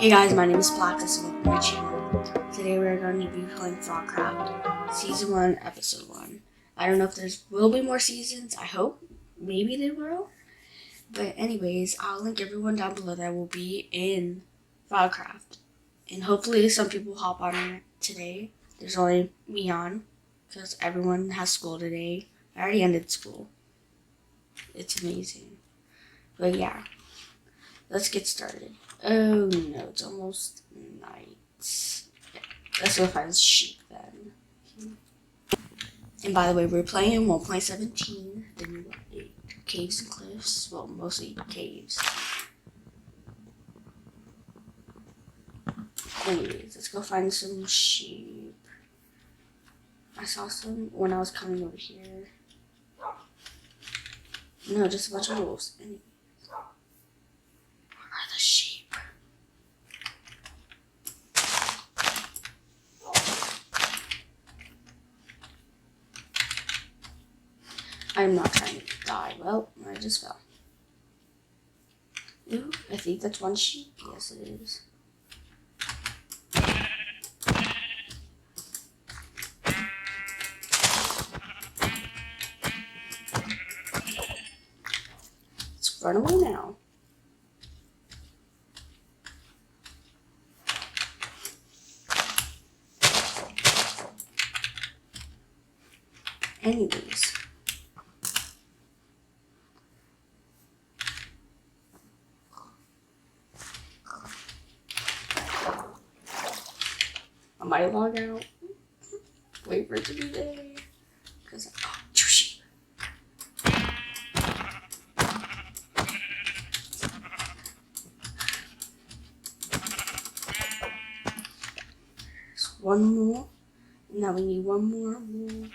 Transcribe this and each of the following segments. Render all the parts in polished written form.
Hey guys, my name is Palaxis and welcome to my channel. Today we're going to be playing FrogCraft Season 1, Episode 1. I don't know if there will be more seasons. I hope. Maybe there will. But anyways, I'll link everyone down below that will be in FrogCraft. And hopefully some people hop on it today. There's only me on because everyone has school today. I already ended school. It's amazing. But yeah, let's get started. Oh no, it's almost night. Yeah, let's go find sheep then. And by the way, we're playing in 1.17, the new update. Caves and cliffs. Well, mostly caves. Anyways, let's go find some sheep. I saw some when I was coming over here. No, just a bunch of wolves. Anyways, where are the sheep? I'm not trying to die. Well, I just fell. Ooh, I think that's one sheep. Yes, it is. Let's run away now. Anyways. I might log out. Wait for it to be day. Because two sheep. There's one more. Now we need one more wool.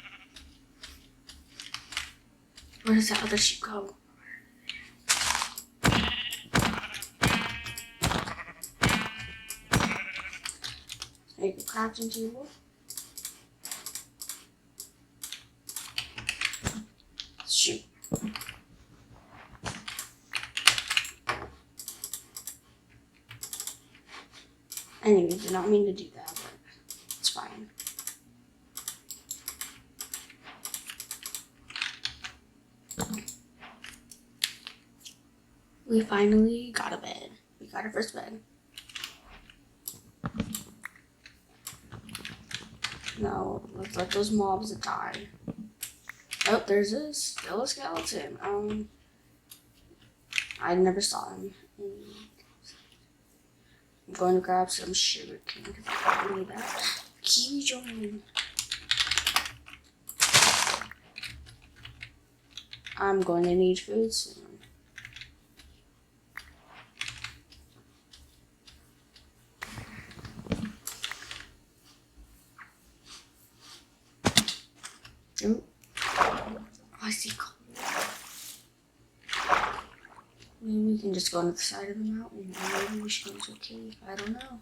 Where does that other sheep go? Make a crafting table. Shoot. Anyway, did not mean to do that, but it's fine. We finally got a bed. We got our first bed. Now, let's let those mobs die. Oh, there's still a skeleton. I never saw him. I'm going to grab some sugar cane because I need that. Kiwi join. I'm going to need food soon. Ooh. Oh, I see coal. Maybe we can just go on the side of the mountain. Or maybe we should go into a cave. I don't know.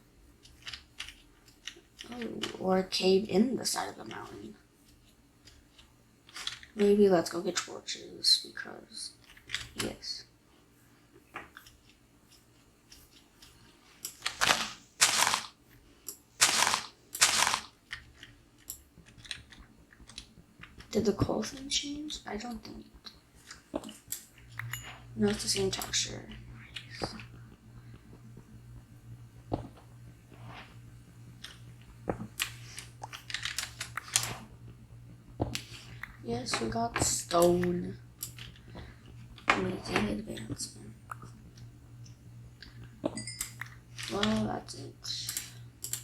Oh, or a cave in the side of the mountain. Maybe let's go get torches because, yes. Did the coal thing change? I don't think. No, it's the same texture. Nice. Yes, we got stone. Amazing advancement. Well, that's it.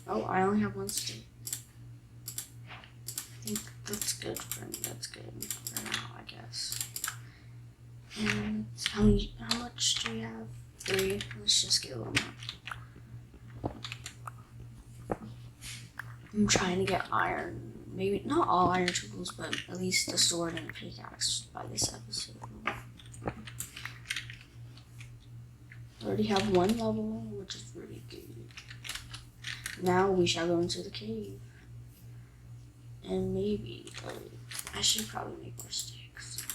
Oh, I only have one stick. I think that's good for me. That's good for now, I guess. And how much do we have? 3. Let's just get a little more. I'm trying to get iron. Maybe not all iron tools, but at least the sword and the pickaxe by this episode. I already have 1 level, which is really good. Now we shall go into the cave. And maybe, I should probably make more sticks.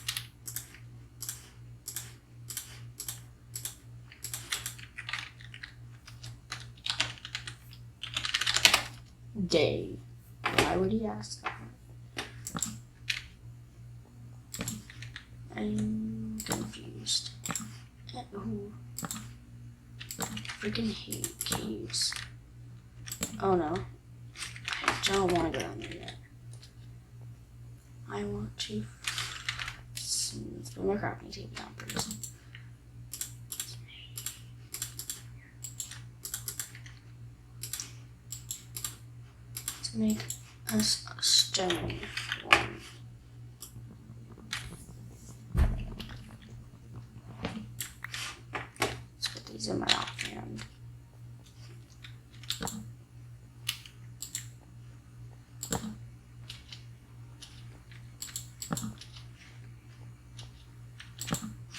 day. Why would he ask that? I'm confused. Ooh. Freaking hate caves. Oh no. I don't want to go down there yet. I want to. Let's put my crafting table down first. Let's make us a stone one. Let's put these in my offhand.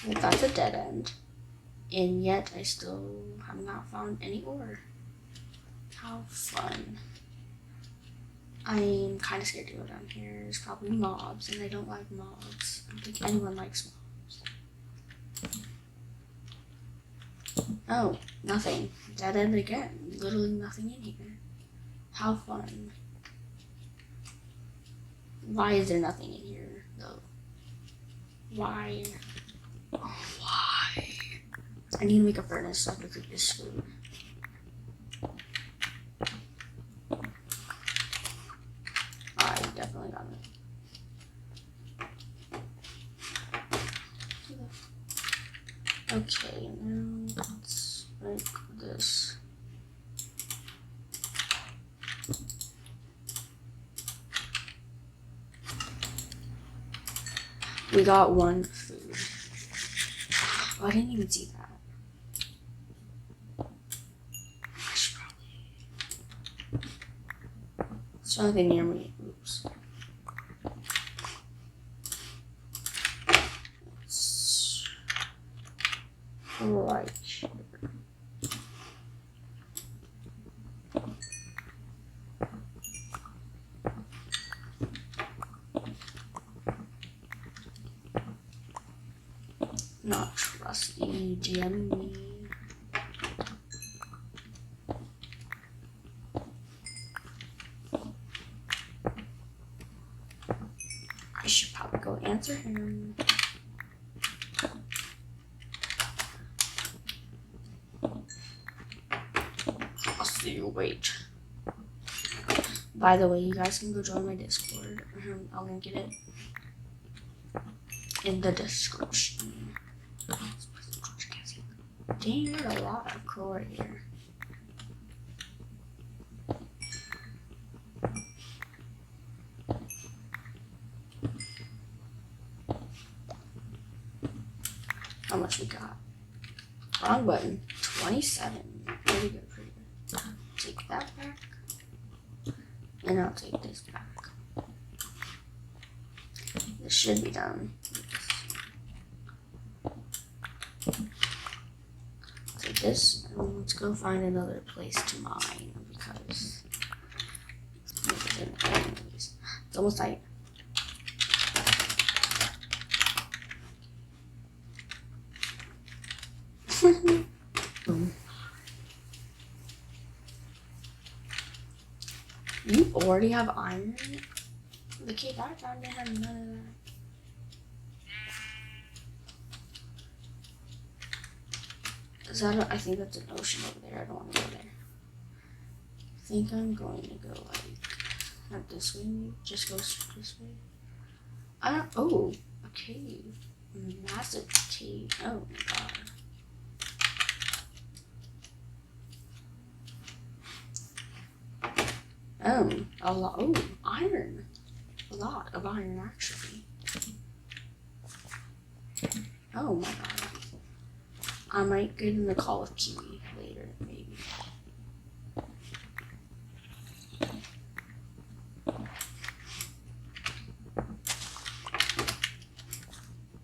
Well, that's a dead end. And yet I still have not found any ore. How fun. I'm kind of scared to go down here. There's probably mobs, and I don't like mobs. I don't think anyone likes mobs. Oh, nothing. Dead end again. Literally nothing in here. How fun. Why is there nothing in here, though? Why? Why? I need to make a furnace so I can cook this food. I definitely got it. Okay, now let's make this. We got one food. Oh, I didn't even see that. I should probably. There's nothing near me. Oops. It's right here. Not trusty, GM me. I should probably go answer him. I'll see you, wait. By the way, you guys can go join my Discord. I'll link it in the description. Dang, there's a lot of coal right here. How much we got? Wrong button. 27. Pretty good, pretty good. Take that back. And I'll take this back. This should be done. Take this, and let's go find another place to mine because it's almost like you already have iron? The cave I found didn't have none of that. Is that I think that's an ocean over there. I don't want to go there. I think I'm going to go like not this way. Maybe. Just go this way. I don't. Oh, a cave. Massive cave. Oh my god. A lot. Oh, iron. A lot of iron actually. Oh my god. I might get in the call with Kiwi later, maybe.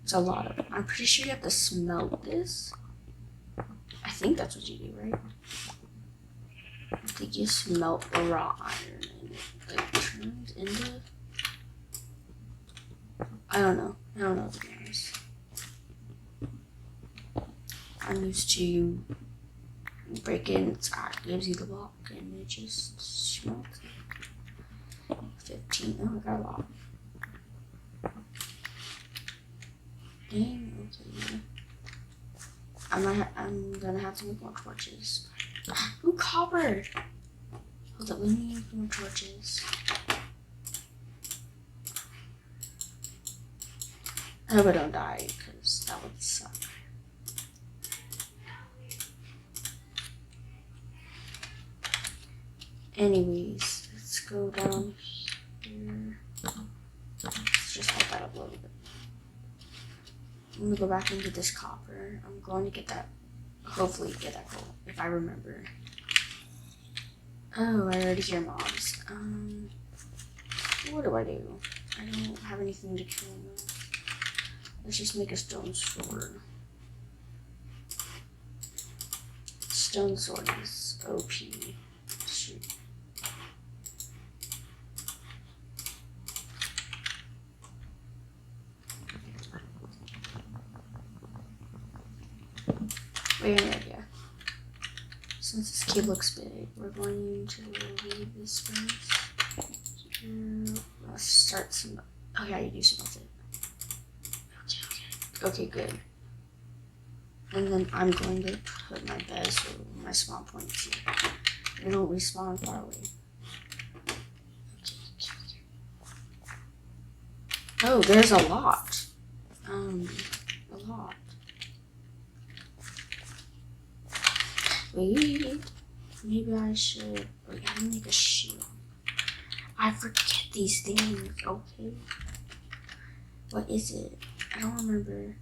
It's a lot of it. I'm pretty sure you have to smelt this. I think that's what you do, right? I think you smelt the raw iron and it like turns into. I don't know. I don't know, to be honest. I'm used to breaking its art, gives you the block, and it just smelts it. 15. Oh, I got a lot. Dang, okay. I'm gonna have to make more torches. Ooh, copper! Hold up, let me make more torches. I hope I don't die, because that would suck. Anyways, let's go down here. Let's just help that up a little bit. I'm gonna go back and get this copper. I'm going to get that, hopefully get that gold, if I remember. Oh, I already hear mobs. What do? I don't have anything to kill them with. Let's just make a stone sword. Stone sword is OP. Shoot. Wait a minute, yeah. Since this cave looks big, we're going to leave this first. Let's start some. Oh yeah, you do smelt it. Okay, good. And then I'm going to put my bed so my spawn points here. They don't respawn far away. Oh, there's a lot. A lot. Wait, maybe I should. Wait, I can make a shield. I forget these things. Okay. What is it? I don't remember.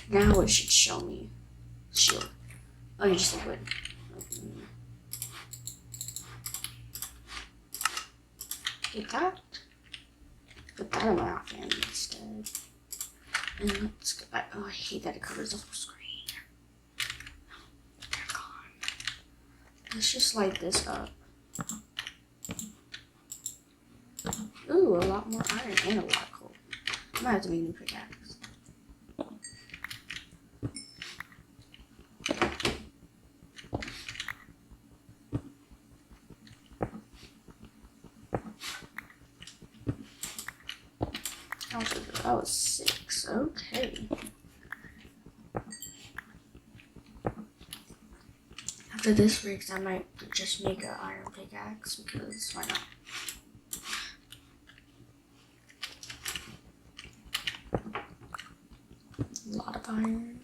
Now it should show me. Shield. Oh, you just like wood. Get that. Put that on my offhand instead. And let's go back. Oh, I hate that it covers the whole screen. They're gone. Let's just light this up. Ooh, a lot more iron and a lot of coal. I might have to make a new pickaxe. That was 6. Okay. After this breaks, I might just make an iron pickaxe because why not? A lot of iron.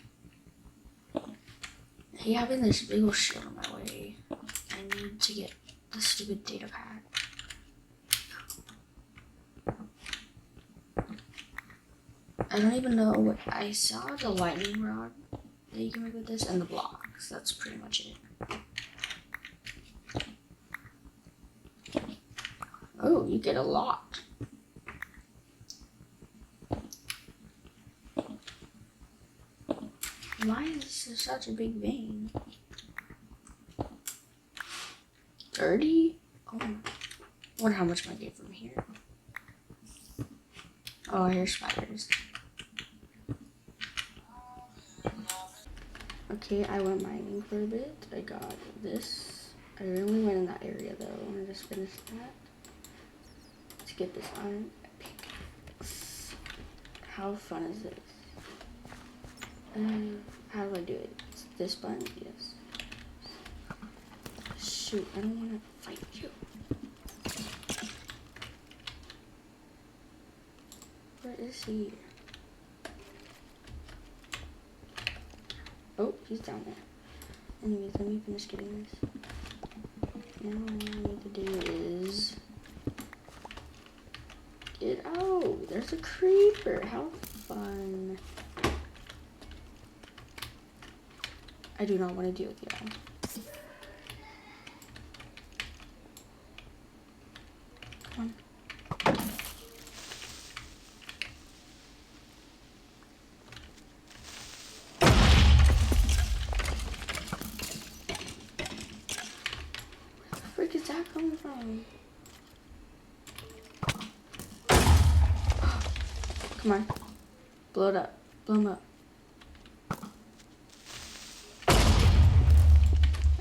Hey, having this big old shield on my way. I need to get the stupid data pack. I don't even know what I saw. The lightning rod that you can make with this and the blocks. That's pretty much it. Oh, you get a lot. Why is this such a big vein? 30? Oh, I wonder how much I get from here. Oh, I hear spiders. Okay, I went mining for a bit. I got this. I only went in that area though. I want to just finish that. Let's get this iron pickaxe. How fun is this? How do I do it? It's this button? Yes. Shoot, I don't want to fight you. Where is he? Oh, he's down there. Anyways, let me finish getting this. Now all I need to do is get out. There's a creeper. How fun. I do not want to deal with y'all. Come on. Where the frick is that coming from? Come on. Blow it up. Blow him up.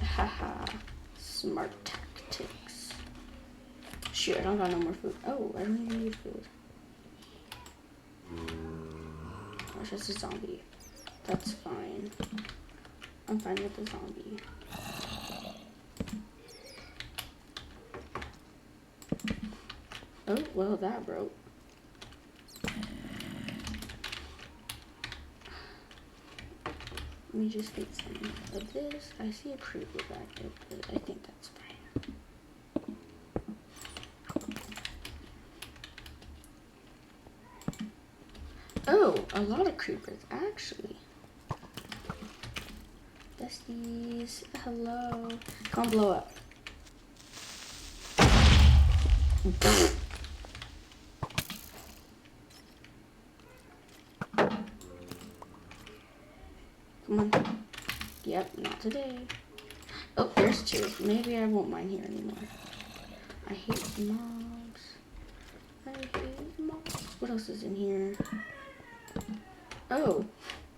Haha. Smart tactics. Shoot, I don't got no more food. Oh, I don't even need food. Oh, it's just a zombie. That's fine. I'm fine with the zombie. Oh, well, that broke. Let me just get some of this. I see a creeper back there, but I think that's fine. Oh, a lot of creepers, actually. Besties, hello. Come blow up. Come on. Yep, not today. Oh, there's two. Maybe I won't mine here anymore. I hate mobs. I hate mobs. What else is in here? Oh,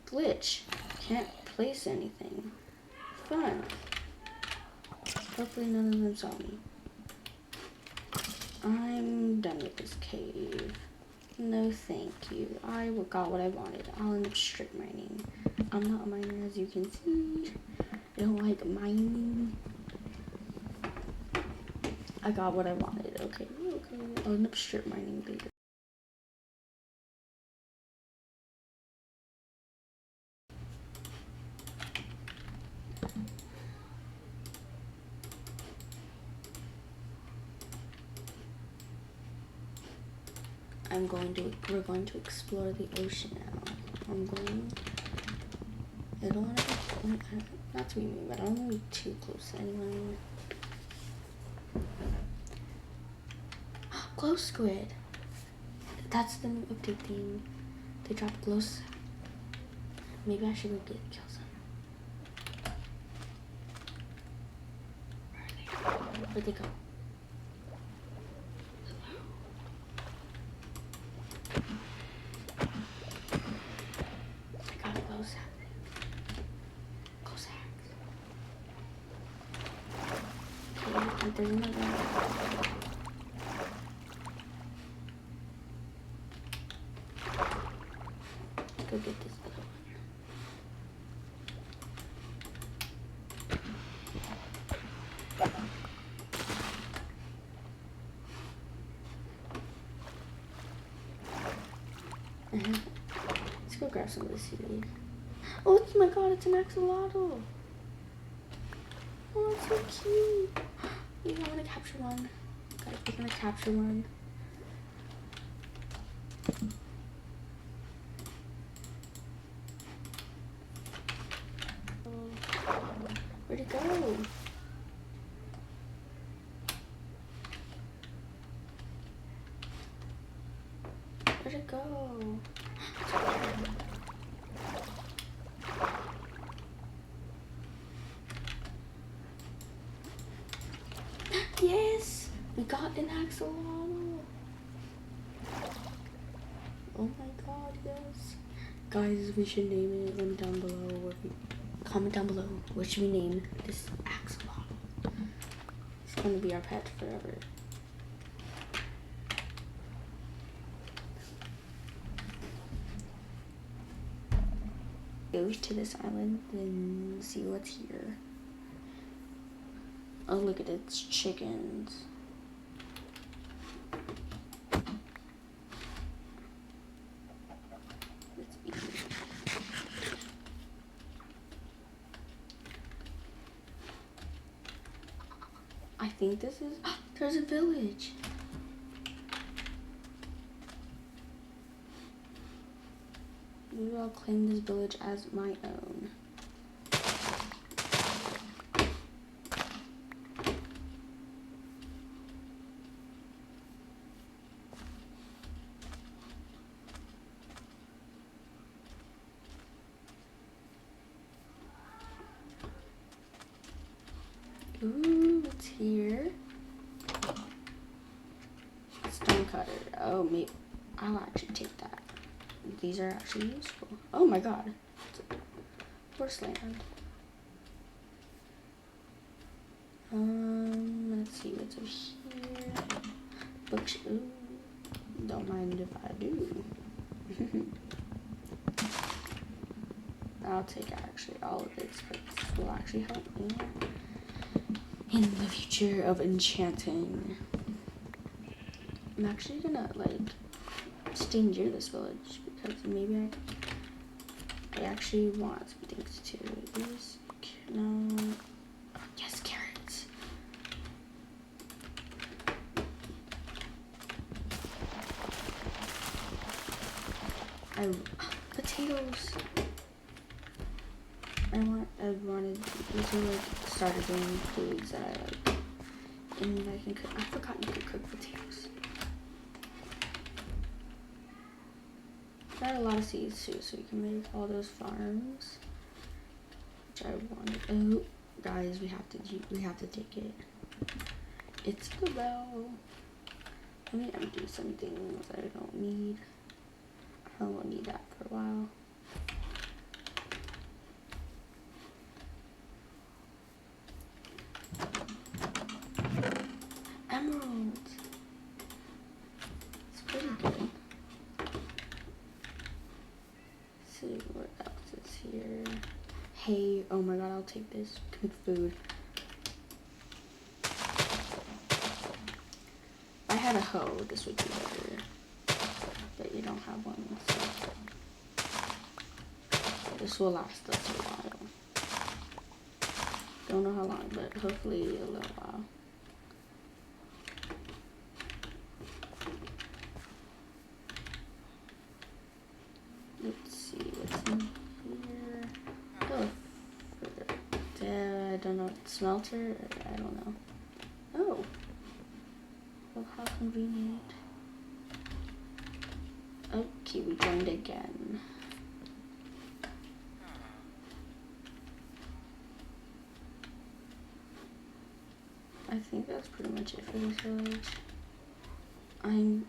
glitch. Can't place anything. Fun. Hopefully none of them saw me. I'm done with this cave. No thank you. I got what I wanted. I'll end up strip mining. I'm not a miner, as you can see. I don't like mining. I got what I wanted. Okay. I'll end up strip mining later. We're going to explore the ocean now. I don't want to, not to be mean, but I don't want to be too close to anyone. Glow squid. That's the new update thing. They dropped glow. Maybe I should go kill some. Where'd they go? I got a glow sack. Okay, there's another one. Go get this other one. Let's go grab some of this seaweed. Oh, my god, it's an axolotl. Oh, it's so cute. I want to capture one. Guys, we're gonna capture one. Where'd it go? Where'd it go? Yes! We got an axolotl! Oh my god, yes. Guys, we should name it. Let me down below. Comment down below. What should we name this axolotl? It's gonna be our pet forever. Go to this island and see what's here. Oh, look at it, it's chickens. Let's eat it. I think this is, there's a village. Maybe I'll claim this village as my own. Ooh, it's here. Stone cutter. Oh, maybe I'll actually take that. These are actually useful. Oh my god. Horse land. Let's see what's over here. Books. Ooh, don't mind if I do. I'll take actually all of this because this will actually help me in the future of enchanting. I'm actually gonna like stay near this village because maybe I actually want some things to use. No. Oh, yes, carrots. Potatoes. I wanted these are like starter doing foods that I like. And I can cook. I forgot you could cook potatoes. Got a lot of seeds too, so you can make all those farms. Which I wanted. Oh, guys, we have to take it. It's the bell. Let me empty some things that I don't need. I won't need that for a while. Emeralds. It's pretty good. Let's see what else is here. Hey, oh my god, I'll take this. Cook food. If I had a hoe, this would be better. But you don't have one, so this will last us a while. Don't know how long, but hopefully a little while. Let's see what's in here. Oh, I don't know. Smelter? I don't know. Oh. Well, how convenient. Okay, we joined again. I think that's pretty much it for this village. I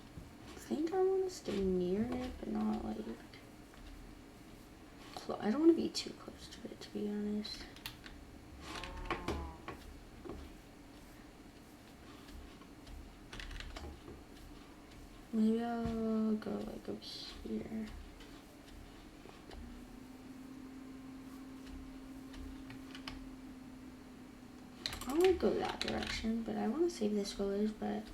think I want to stay near it, but not like close. I don't want to be too close to it, to be honest. Maybe I'll go like over here. I want to go that direction, but I want to save this village, but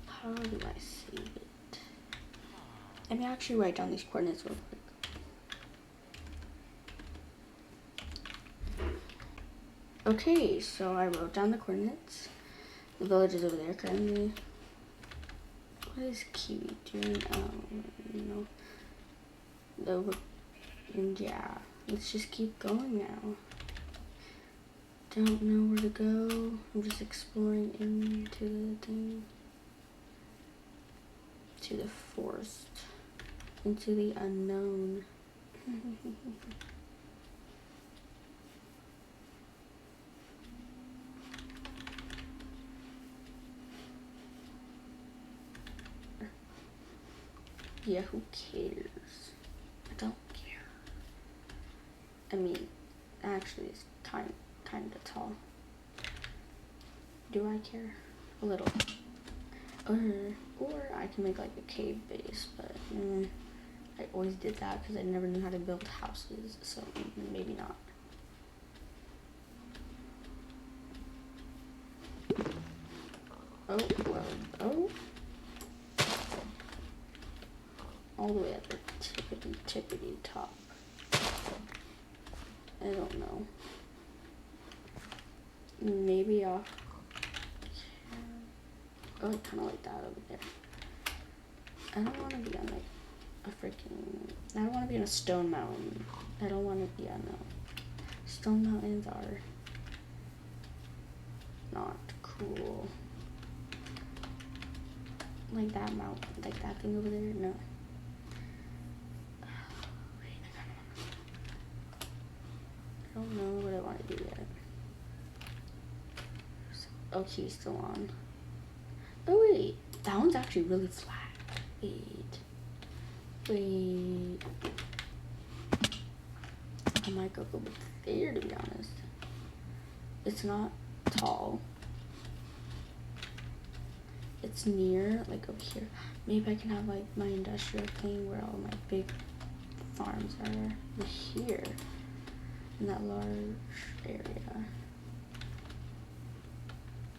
how do I save it? Let me actually write down these coordinates real quick. Okay, so I wrote down the coordinates. The village is over there currently. What is Kiwi doing? You know, and yeah, let's just keep going now. Don't know where to go. I'm just exploring into the thing, to the forest, into the unknown. Yeah, who cares? I don't care. I mean, actually, it's kind of tall. Do I care? A little. Or I can make like a cave base, but I always did that because I never knew how to build houses, so maybe not. Oh, well, oh. All the way at the tippity top. I don't know. Maybe I'll... Oh, kind of like that over there. I don't want to be on like a freaking... I don't want to be on a stone mountain. I don't want to... Yeah, no. Stone mountains are not cool. Like that mountain, like that thing over there, no. I don't know what I want to do yet. Oh, he's still on. Oh wait, that one's actually really flat. Wait. I might go over there, to be honest. It's not tall. It's near, like over here. Maybe I can have like my industrial thing where all my big farms are here in that large area.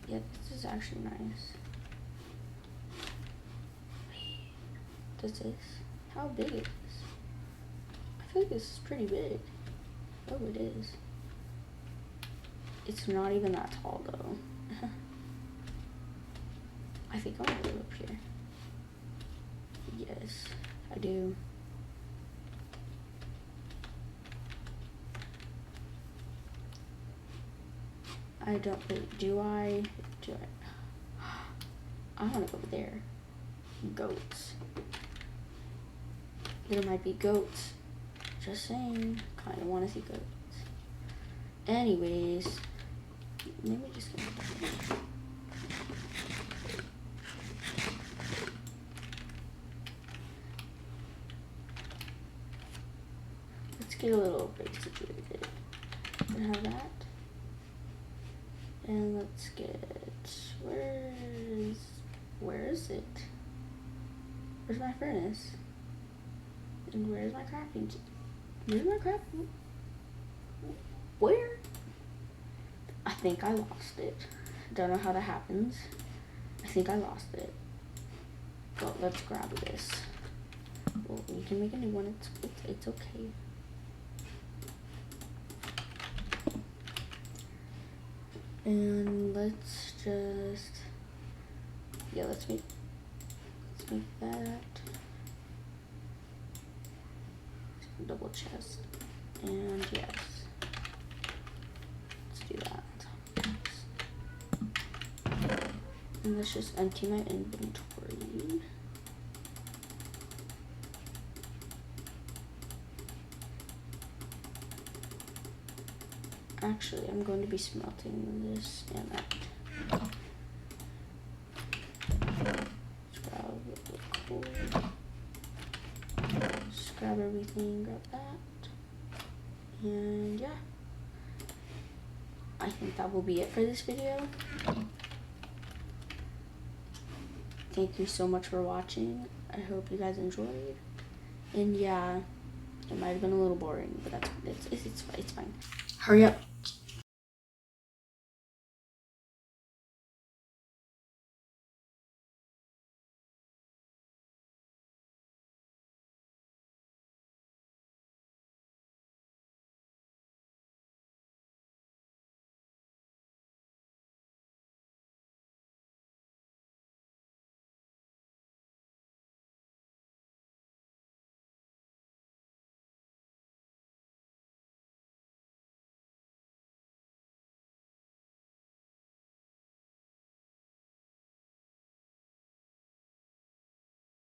Yeah, this is actually nice. Does this? How big is this? I feel like this is pretty big. Oh, it is. It's not even that tall though. I think I want to live up here. Yes, I do. I don't, wait, do I? I want to go there. Goats. There might be goats. Just saying. Kind of want to see goats. Anyways, let me just get let's get a little break situated. And have that. And let's get, where is it? Where's my furnace? And where's my crafting? Where's my crafting? Where? I think I lost it. Don't know how that happens. I think I lost it. But let's grab this. Well, we can make a new one. It's okay. And let's just, yeah, let's make that. Double chest. And yes. Let's do that. And let's just empty my inventory. Actually, I'm going to be smelting this and that. Let's grab the coal. Just grab everything, grab that. And yeah. I think that will be it for this video. Thank you so much for watching. I hope you guys enjoyed. And yeah, it might have been a little boring, but it's fine. Hurry up.